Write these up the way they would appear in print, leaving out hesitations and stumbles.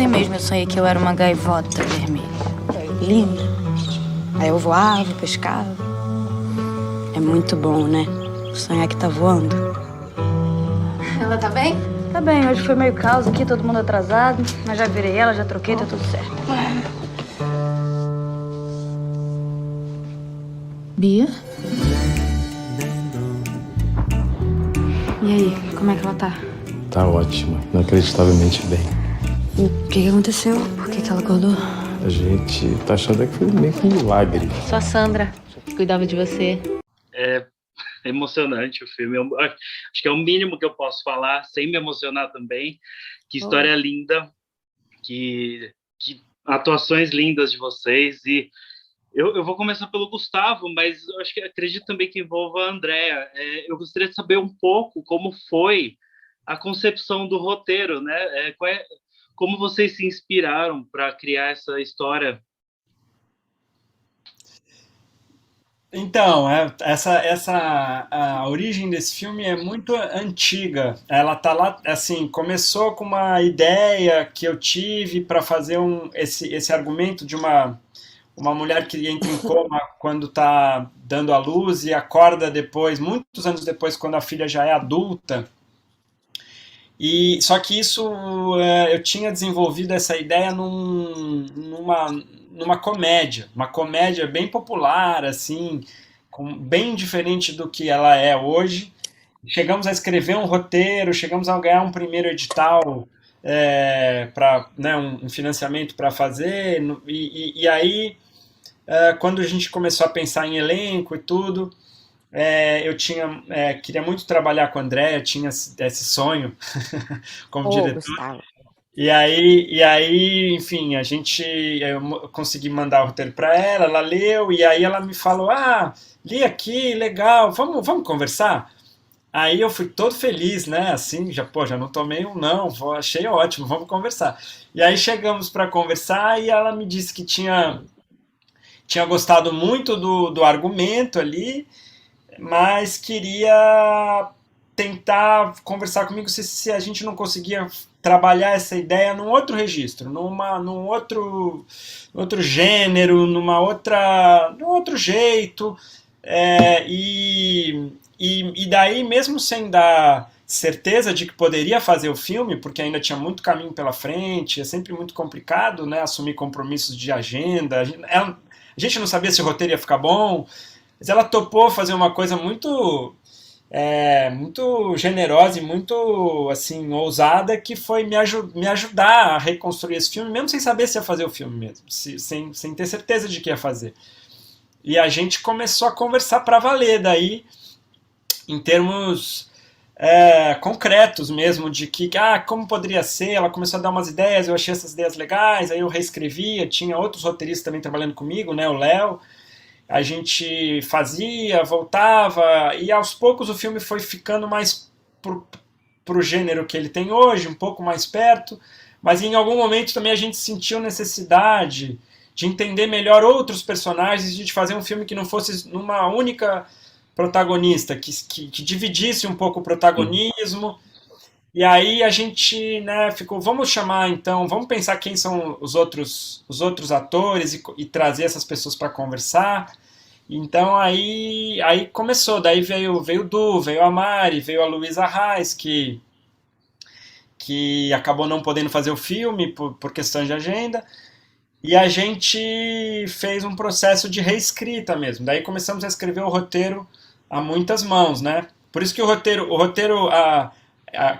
Ontem mesmo eu sonhei que eu era uma gaivota vermelha. Linda. Aí eu voava, pescava. É muito bom, né? Sonhar que tá voando. Ela tá bem? Tá bem, hoje foi meio caos aqui, todo mundo atrasado. Mas já virei ela, já troquei, tá tudo certo. Bia? E aí, como é que ela tá? Tá ótima, inacreditavelmente bem. E o que aconteceu? Por que ela acordou? A gente tá achando que foi meio que um milagre. Só a Sandra, que cuidava de você. É emocionante o filme. Acho que é o mínimo que eu posso falar, sem me emocionar também. Que história linda, que atuações lindas de vocês. E eu vou começar pelo Gustavo, mas eu acredito também que envolva a Andrea. Eu gostaria de saber um pouco como foi a concepção do roteiro, né? Como vocês se inspiraram para criar essa história? Então, a origem desse filme é muito antiga. Ela tá lá, assim, começou com uma ideia que eu tive para fazer esse argumento de uma mulher que entra em coma quando está dando à luz e acorda depois, muitos anos depois, quando a filha já é adulta. E só que isso eu tinha desenvolvido essa ideia numa comédia, uma comédia bem popular, assim, bem diferente do que ela é hoje. Chegamos a escrever um roteiro, chegamos a ganhar um primeiro edital para, né, um financiamento para fazer, e aí quando a gente começou a pensar em elenco e tudo, eu queria muito trabalhar com a Andrea, tinha esse sonho como diretor. Gustavo. Enfim, eu consegui mandar o roteiro para ela, ela leu, e aí ela me falou, li aqui, legal, vamos conversar? Aí eu fui todo feliz, né, assim, já não tomei um não, achei ótimo, vamos conversar. E aí chegamos para conversar e ela me disse que tinha gostado muito do argumento ali, mas queria tentar conversar comigo se a gente não conseguia trabalhar essa ideia num outro registro, num outro gênero, num outro jeito. E daí, mesmo sem dar certeza de que poderia fazer o filme, porque ainda tinha muito caminho pela frente, é sempre muito complicado, né, assumir compromissos de agenda. A gente não sabia se o roteiro ia ficar bom, mas ela topou fazer uma coisa muito generosa e muito assim ousada, que foi me ajudar a reconstruir esse filme, mesmo sem saber se ia fazer o filme mesmo, sem ter certeza de que ia fazer. E a gente começou a conversar para valer daí, em termos concretos mesmo, de como poderia ser. Ela começou a dar umas ideias, eu achei essas ideias legais, aí eu reescrevia, tinha outros roteiristas também trabalhando comigo, né, o Léo. A gente fazia, voltava, e aos poucos o filme foi ficando mais pro gênero que ele tem hoje, um pouco mais perto, mas em algum momento também a gente sentiu necessidade de entender melhor outros personagens e de fazer um filme que não fosse numa única protagonista, que dividisse um pouco o protagonismo. E aí a gente, né, ficou, vamos pensar quem são os outros atores e trazer essas pessoas para conversar. Então aí começou, daí veio o Du, veio a Mari, veio a Luísa Reis, que acabou não podendo fazer o filme por questões de agenda, e a gente fez um processo de reescrita mesmo. Daí começamos a escrever o roteiro a muitas mãos, né? Por isso que o roteiro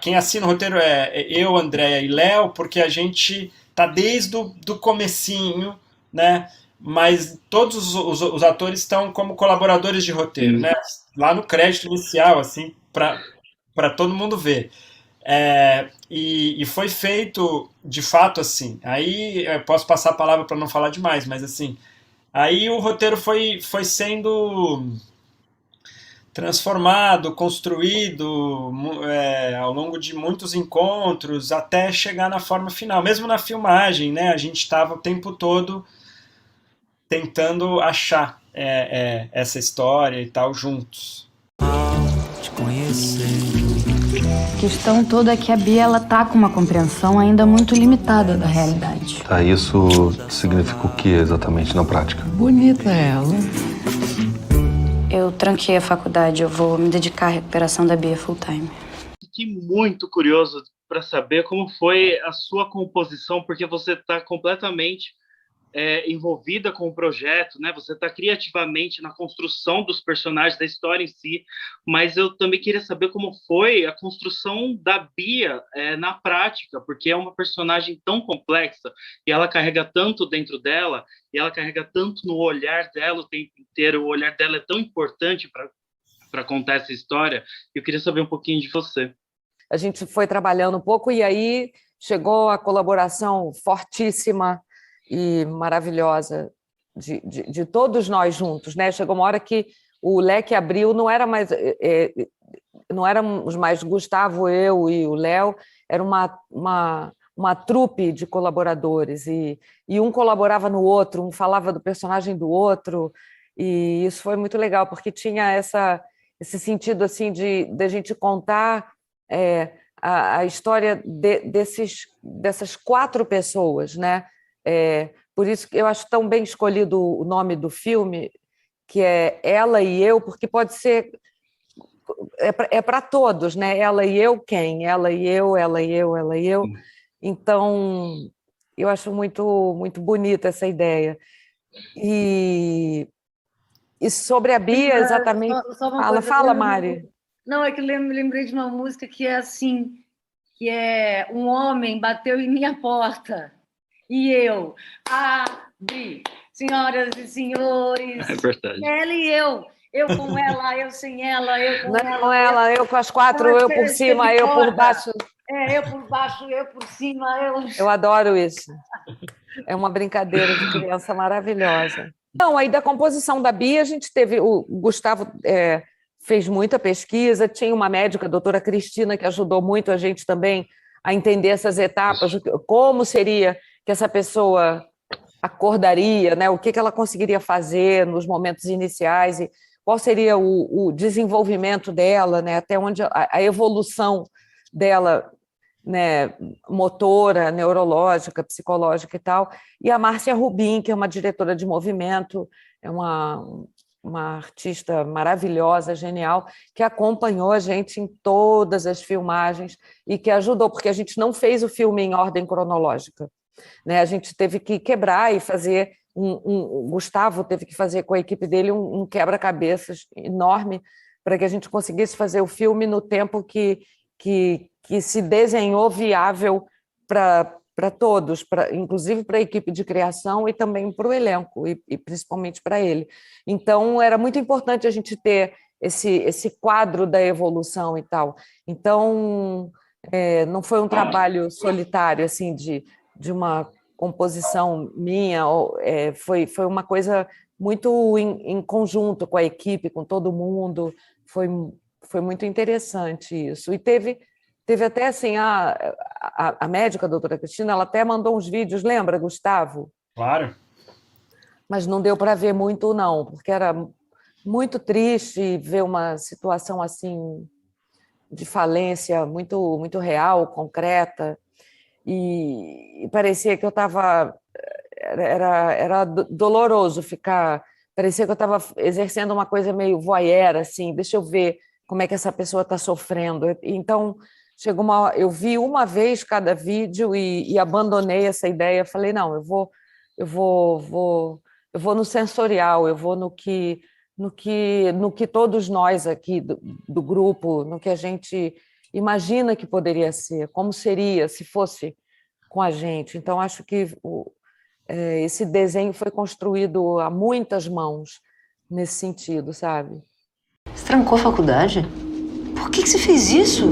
quem assina o roteiro é eu, Andréia e Léo, porque a gente tá desde do comecinho, né? Mas todos os atores estão como colaboradores de roteiro, né? Lá no crédito inicial, assim, para todo mundo ver. E foi feito de fato assim. Aí eu posso passar a palavra para não falar demais, mas assim, aí o roteiro foi sendo transformado, construído ao longo de muitos encontros até chegar na forma final. Mesmo na filmagem, né, a gente estava o tempo todo tentando achar essa história e tal juntos. Te conhecer, A questão toda é que a Bia, ela tá com uma compreensão ainda muito limitada da realidade. Tá, isso significa o que exatamente na prática? Bonita ela. Eu tranquei a faculdade, eu vou me dedicar à recuperação da Bia full time. Fiquei muito curioso para saber como foi a sua composição, porque você está completamente envolvida com o projeto, né? Você está criativamente na construção dos personagens, da história em si, mas eu também queria saber como foi a construção da Bia na prática, porque é uma personagem tão complexa e ela carrega tanto dentro dela, e ela carrega tanto no olhar dela o tempo inteiro, o olhar dela é tão importante para contar essa história. Eu queria saber um pouquinho de você. A gente foi trabalhando um pouco e aí chegou a colaboração fortíssima e maravilhosa de todos nós juntos, né? Chegou uma hora que o leque abriu, não éramos mais Gustavo, eu e o Léo, era uma trupe de colaboradores e um colaborava no outro, um falava do personagem do outro, e isso foi muito legal, porque tinha esse sentido assim de a gente contar a história dessas 4 pessoas, né? Por isso que eu acho tão bem escolhido o nome do filme, que é Ela e Eu, porque pode ser... É para todos, né? Ela e eu quem? Ela e eu, ela e eu, ela e eu. Então, eu acho muito, muito bonita essa ideia. E sobre a Bia, exatamente... Fala, Mari. Não, é que eu lembrei de uma música que é assim, que é um homem bateu em minha porta e eu abri, senhoras e senhores. É verdade. Ela e eu com ela, eu sem ela, eu com ela. Com ela, eu com as 4, eu por cima, eu por baixo. Eu por baixo, eu por cima, Eu adoro isso. É uma brincadeira de criança maravilhosa. Então, aí da composição da Bia, a gente teve... O Gustavo fez muita pesquisa, tinha uma médica, a doutora Cristina, que ajudou muito a gente também a entender essas etapas, como seria que essa pessoa acordaria, né? O que ela conseguiria fazer nos momentos iniciais, e qual seria o desenvolvimento dela, né? Até onde a evolução dela, né? Motora, neurológica, psicológica e tal. E a Márcia Rubim, que é uma diretora de movimento, é uma artista maravilhosa, genial, que acompanhou a gente em todas as filmagens e que ajudou, porque a gente não fez o filme em ordem cronológica, né? A gente teve que quebrar e fazer o Gustavo teve que fazer com a equipe dele um quebra-cabeças enorme para que a gente conseguisse fazer o filme no tempo que se desenhou viável para todos, inclusive para a equipe de criação e também para o elenco, e principalmente para ele. Então, era muito importante a gente ter esse quadro da evolução e tal. Então, não foi um trabalho solitário, assim, de uma composição minha, foi uma coisa muito em conjunto com a equipe, com todo mundo, foi muito interessante isso. E teve até assim, a médica, a doutora Cristina, ela até mandou uns vídeos, lembra, Gustavo? Claro. Mas não deu para ver muito, não, porque era muito triste ver uma situação assim de falência muito, muito real, concreta, e parecia que eu estava... Era doloroso ficar... Parecia que eu estava exercendo uma coisa meio voyeur, assim, deixa eu ver como é que essa pessoa está sofrendo. Então... eu vi uma vez cada vídeo e abandonei essa ideia. Falei, não, eu vou no sensorial, eu vou no que todos nós aqui do grupo, no que a gente imagina que poderia ser, como seria se fosse com a gente. Então, acho que esse desenho foi construído a muitas mãos nesse sentido, sabe? Você trancou a faculdade? Por que você fez isso?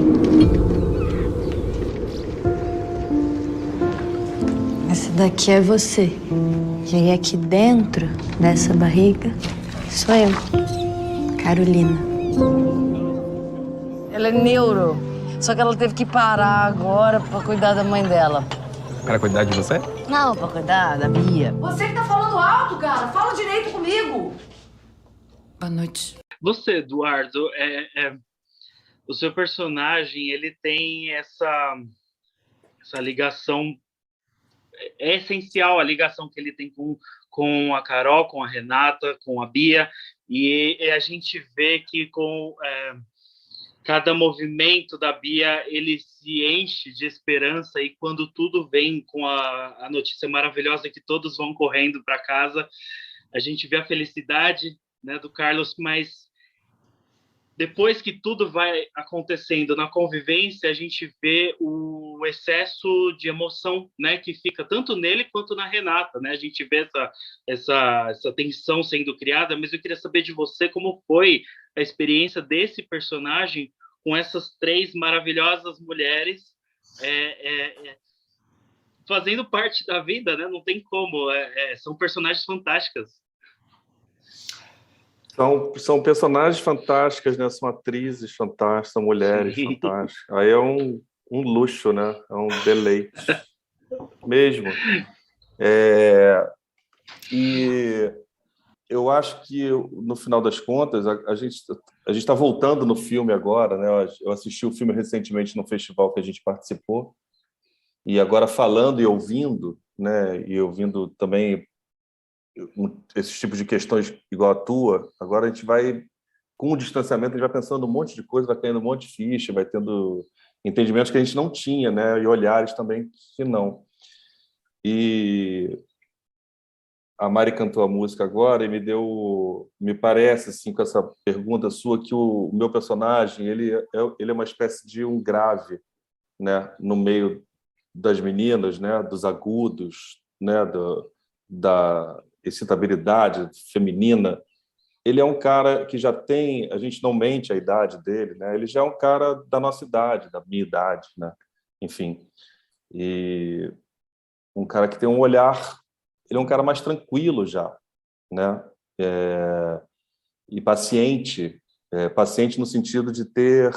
Essa daqui é você. E aí aqui dentro dessa barriga sou eu, Carolina. Ela é neuro, só que ela teve que parar agora pra cuidar da mãe dela. Para cuidar de você? Não, pra cuidar da Bia. Você que tá falando alto, cara. Fala direito comigo. Boa noite. Você, Eduardo, o seu personagem, ele tem essa ligação, é essencial a ligação que ele tem com a Carol, com a Renata, com a Bia, e a gente vê que com cada movimento da Bia, ele se enche de esperança, e quando tudo vem com a notícia maravilhosa que todos vão correndo para casa, a gente vê a felicidade, né, do Carlos, mas depois que tudo vai acontecendo na convivência, a gente vê o excesso de emoção, né, que fica tanto nele quanto na Renata, né? A gente vê essa tensão sendo criada, mas eu queria saber de você como foi a experiência desse personagem com essas três maravilhosas mulheres fazendo parte da vida, né? Não tem como, são personagens fantásticas. São personagens fantásticas, né? São atrizes fantásticas, são mulheres fantásticas. Aí é um luxo, né? É um deleite mesmo. E eu acho que, no final das contas, a gente está voltando no filme agora, né? Eu assisti o filme recentemente no festival que a gente participou, e agora falando e ouvindo, né? E ouvindo também esses tipos de questões igual a tua, agora a gente vai, com o distanciamento, a gente vai pensando um monte de coisa, vai tendo um monte de ficha, vai tendo entendimentos que a gente não tinha, né? E olhares também que não. E a Mari cantou a música agora e me parece, assim, com essa pergunta sua, que o meu personagem, ele é uma espécie de um grave, né? No meio das meninas, né? Dos agudos, né? Da excitabilidade feminina. Ele é um cara que já tem, a gente não mente a idade dele, né? Ele já é um cara da nossa idade, da minha idade, né? Enfim, e um cara que tem um olhar, ele é um cara mais tranquilo já, né? E paciente, paciente no sentido de ter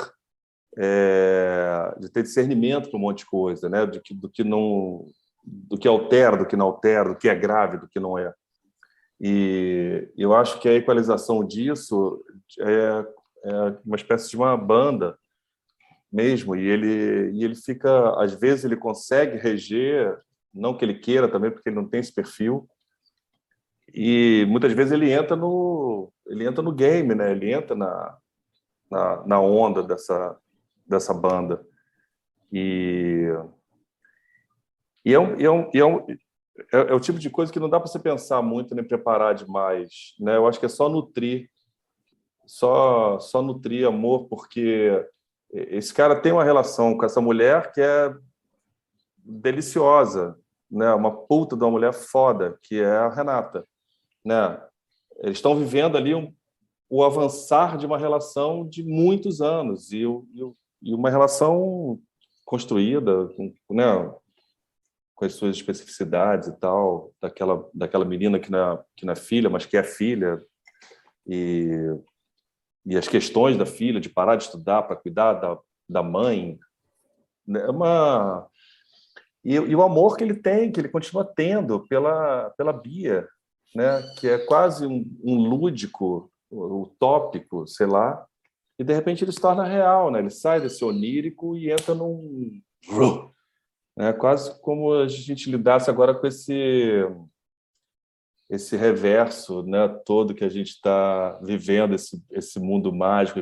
discernimento para um monte de coisa, né? Do que altera, do que não altera, do que é grave, do que não é. E eu acho que a equalização disso é uma espécie de uma banda mesmo, e ele fica, às vezes ele consegue reger, não que ele queira também, porque ele não tem esse perfil, e muitas vezes ele entra no game, né? Ele entra na onda dessa banda. É o tipo de coisa que não dá para você pensar muito nem preparar demais, né? Eu acho que é só nutrir amor, porque esse cara tem uma relação com essa mulher que é deliciosa, né? Uma puta de uma mulher foda, que é a Renata, né? Eles estão vivendo ali o avançar de uma relação de muitos anos e uma relação construída, né? Com as suas especificidades e tal, daquela menina que não é filha, mas que é filha, e as questões da filha, de parar de estudar para cuidar da mãe, né? E o amor que ele tem, que ele continua tendo pela Bia, né? Que é quase um lúdico, utópico, sei lá, e de repente ele se torna real, né? Ele sai desse onírico e entra num... É quase como a gente lidasse agora com esse reverso, né, todo que a gente está vivendo, esse mundo mágico.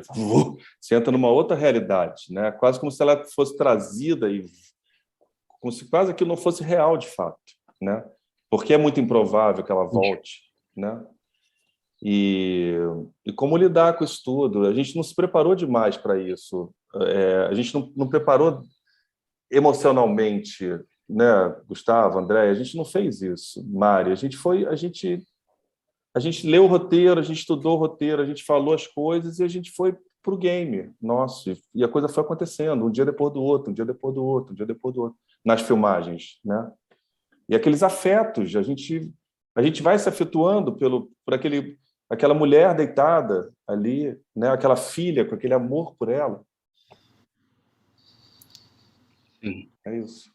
Você entra numa outra realidade, né? Quase como se ela fosse trazida e como se quase aquilo não fosse real de fato, né? Porque é muito improvável que ela volte, né? E como lidar com isso tudo? A gente não se preparou demais para isso. A gente não preparou emocionalmente, né, Gustavo, André, a gente não fez isso, Mari, a gente leu o roteiro, a gente estudou o roteiro, a gente falou as coisas e a gente foi pro game nosso, e a coisa foi acontecendo, um dia depois do outro, um dia depois do outro, um dia depois do outro, nas filmagens, né? E aqueles afetos, a gente vai se afetuando por aquela mulher deitada ali, né, aquela filha com aquele amor por ela. Sim. É isso.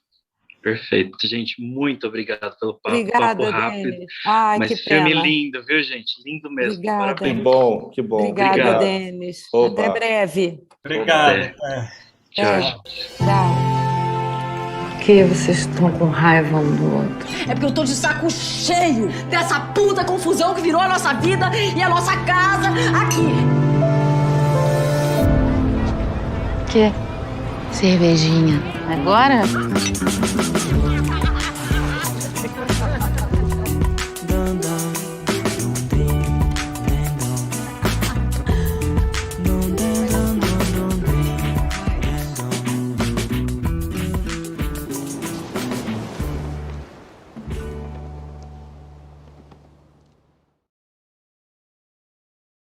Perfeito. Gente, muito obrigado pelo papo. Obrigada, Papo rápido. Denis. Ai, Mas que filme pena. lindo, viu, gente? Lindo mesmo. Obrigada. Que Parabéns. bom, que bom. Obrigada, Obrigado. Denis. Oba. Até breve. Obrigado. É. É. Tchau. Tchau. Por que vocês estão com raiva um do outro? É porque eu tô de saco cheio dessa puta confusão que virou a nossa vida e a nossa casa aqui. Que? Cervejinha. Agora?